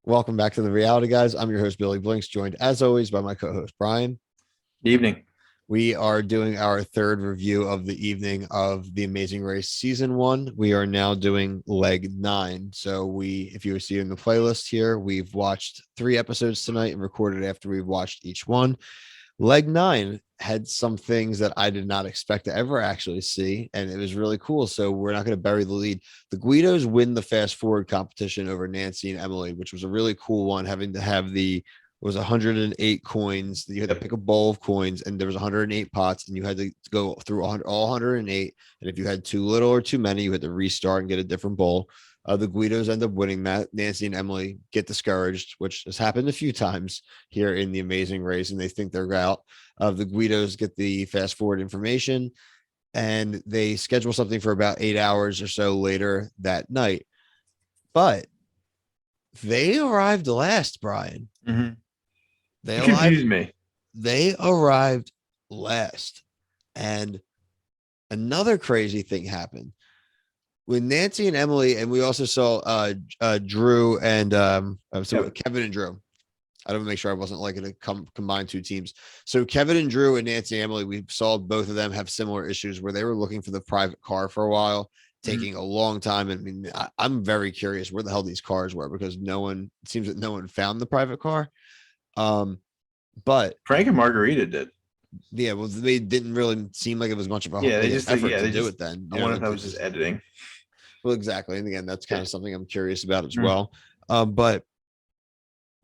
Welcome back to the Reality Guys. I'm your host, Billy Blinks, joined as always by my co-host, Brian. Good evening. We are doing our third review of the evening of The Amazing Race Season 1. We are now doing leg 9. So if you see in the playlist here, we've watched 3 episodes tonight and recorded after we've watched each one. Leg 9 had some things that I did not expect to ever actually see, and it was really cool. So we're not going to bury the lead. The Guidos win the fast forward competition over Nancy and Emily, which was a really cool one, having to have was 108 coins. You had to pick a bowl of coins, and there was 108 pots, and you had to go through all 108. And if you had too little or too many, you had to restart and get a different bowl. The Guidos end up winning that. Nancy and Emily get discouraged, which has happened a few times here in The Amazing Race, and they think they're out. The Guidos get the fast forward information, and they schedule something for about 8 hours or so later that night. But they arrived last, Brian. Mm-hmm. They confused me. They arrived last, and another crazy thing happened. When Nancy and Emily, and we also saw Drew and Kevin and Drew. I don't make sure I wasn't like going to combine two teams. So Kevin and Drew and Nancy and Emily, we saw both of them have similar issues where they were looking for the private car for a while, taking a long time. I mean, I'm very curious where the hell these cars were, because it seems that no one found the private car. But Frank and Margarita did. Yeah, well, they didn't really seem like it was much of a effort to do it then. I wonder if that was just editing. Well, exactly. And again, that's kind of something I'm curious about as well. But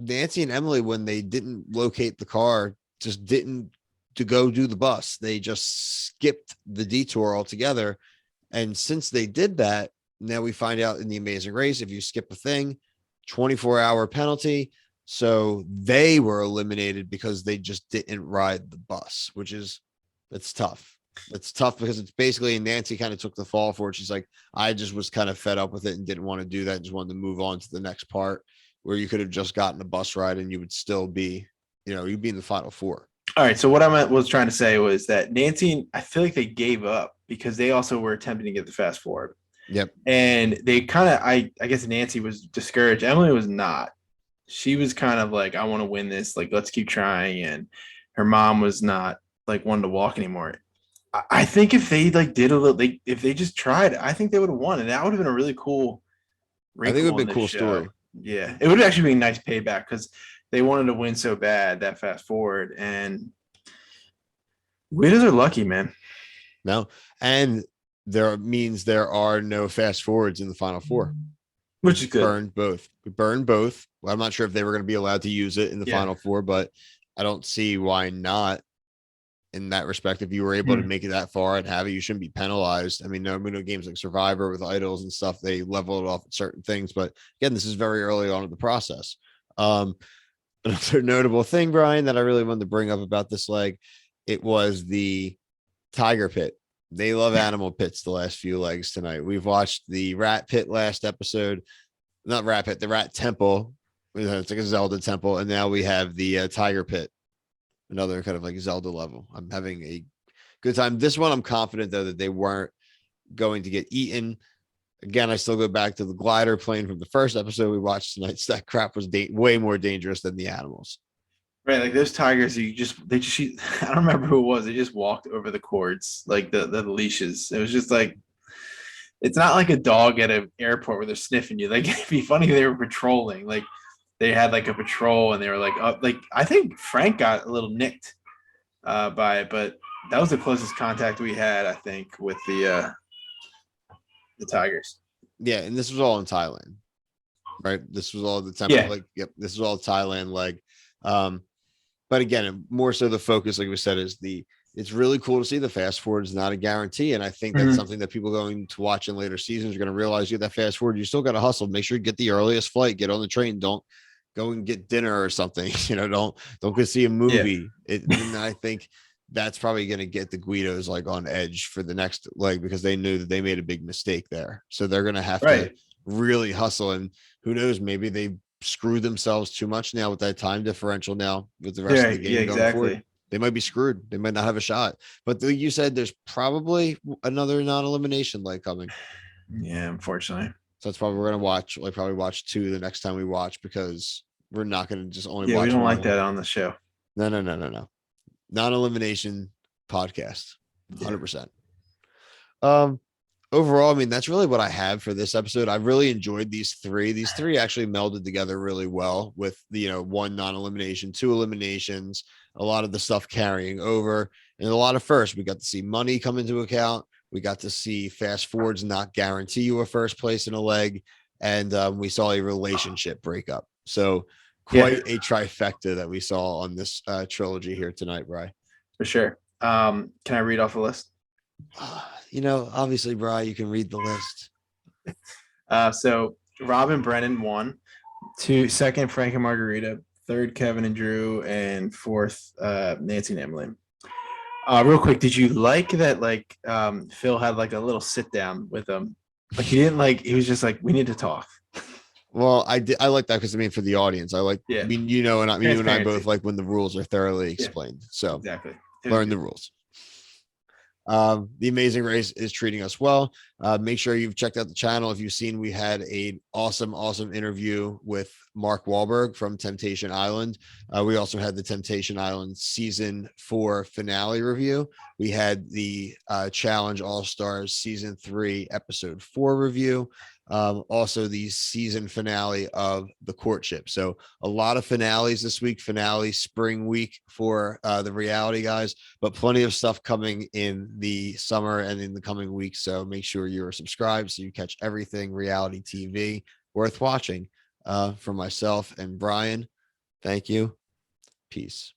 Nancy and Emily, when they didn't locate the car, just didn't to go do the bus. They just skipped the detour altogether. And since they did that, now we find out in The Amazing Race, if you skip a thing, 24-hour penalty. So they were eliminated because they just didn't ride the bus, it's tough. It's tough because it's basically, and Nancy kind of took the fall for it. She's like, I just was kind of fed up with it and didn't want to do that. Just wanted to move on to the next part, where you could have just gotten a bus ride and you would still be, you'd be in the final 4. All right. So what I was trying to say was that Nancy, I feel like they gave up because they also were attempting to get the fast forward. Yep. And they kind of, I guess Nancy was discouraged. Emily was not. She was kind of like, I want to win this. Like, let's keep trying. And her mom was not like wanting to walk anymore. I think if they did a little, if they just tried, I think they would have won, and that would have been a really cool. I think it would have been a cool story. Yeah, it would have actually been a nice payback because they wanted to win so bad that fast forward, and Guidos are lucky, man. No, and there are no fast forwards in the final 4, which is good. We burned both. Well, I'm not sure if they were going to be allowed to use it in the final 4, but I don't see why not. In that respect, if you were able to make it that far and have it, you shouldn't be penalized. I mean, no games like Survivor with idols and stuff, they level it off at certain things. But again, this is very early on in the process. Another notable thing, Brian, that I really wanted to bring up about this leg, it was the tiger pit. They love animal pits the last few legs tonight. We've watched the rat pit last episode. Not rat pit, the rat temple. It's like a Zelda temple. And now we have the tiger pit. Another kind of like Zelda level. I'm having a good time. This one, I'm confident, though, that they weren't going to get eaten. Again, I still go back to the glider plane from the first episode we watched tonight. That crap was way more dangerous than the animals. Right, like those tigers, I don't remember who it was. They just walked over the cords, like the leashes. It was just like, it's not like a dog at an airport where they're sniffing you. Like, it'd be funny if they were patrolling. Like, they had like a patrol and they were like, I think Frank got a little nicked by it, but that was the closest contact we had, I think, with the tigers. Yeah, and this was all in Thailand, right? This was all the temple. Yeah. This was all Thailand leg. But again, more so the focus, like we said, is it's really cool to see the fast forward is not a guarantee. And I think that's something that people going to watch in later seasons are going to realize. You get that fast forward, you still got to hustle. Make sure you get the earliest flight, get on the train. Don't go and get dinner or something. Don't go see a movie. Yeah. And I think that's probably going to get the Guidos like on edge for the next leg, because they knew that they made a big mistake there. So they're going to have to really hustle. And who knows, maybe they screwed themselves too much now with that time differential now with the rest of the game going forward. They might be screwed. They might not have a shot. But you said there's probably another non-elimination leg coming. Yeah, unfortunately. So that's probably we're gonna watch. We'll probably watch two the next time we watch because we're not gonna just only Yeah, we watch don't like one. that on the show. No, no, no, no, no. Non-elimination podcast. Yeah. 100%. Um, overall, I mean, that's really what I have for this episode. I really enjoyed these three. These three actually melded together really well with the, one non-elimination, two eliminations, a lot of the stuff carrying over, and a lot of first. We got to see money come into account. We got to see fast forwards not guarantee you a first place in a leg, and we saw a relationship breakup. So Yeah, quite a trifecta that we saw on this trilogy here tonight, Bry. for sure. Can I read off a list? Obviously, Bry, you can read the list. So Robin Brennan won. Second, Frank and Margarita. Third, Kevin and Drew, and fourth, Nancy and Emily. Real quick, did you like that? Like, Phil had like a little sit down with them. Like he didn't like. He was just like, "We need to talk." Well, I did. I like that because I mean, for the audience, I like. Yeah. I mean, you and I both Transparency. like when the rules are thoroughly explained. So Exactly. learn the rules. The Amazing Race is treating us well. Make sure you've checked out the channel. If you've seen, we had an awesome interview with Mark Wahlberg from Temptation Island. We also had the Temptation Island season 4 finale review. We had the Challenge All Stars season 3 episode 4 review. Also the season finale of The Courtship. So a lot of finales this week, finale spring week for the Reality Guys, but plenty of stuff coming in the summer and in the coming weeks. So make sure you're subscribed so you catch everything reality TV worth watching. For myself and Brian, thank you. Peace.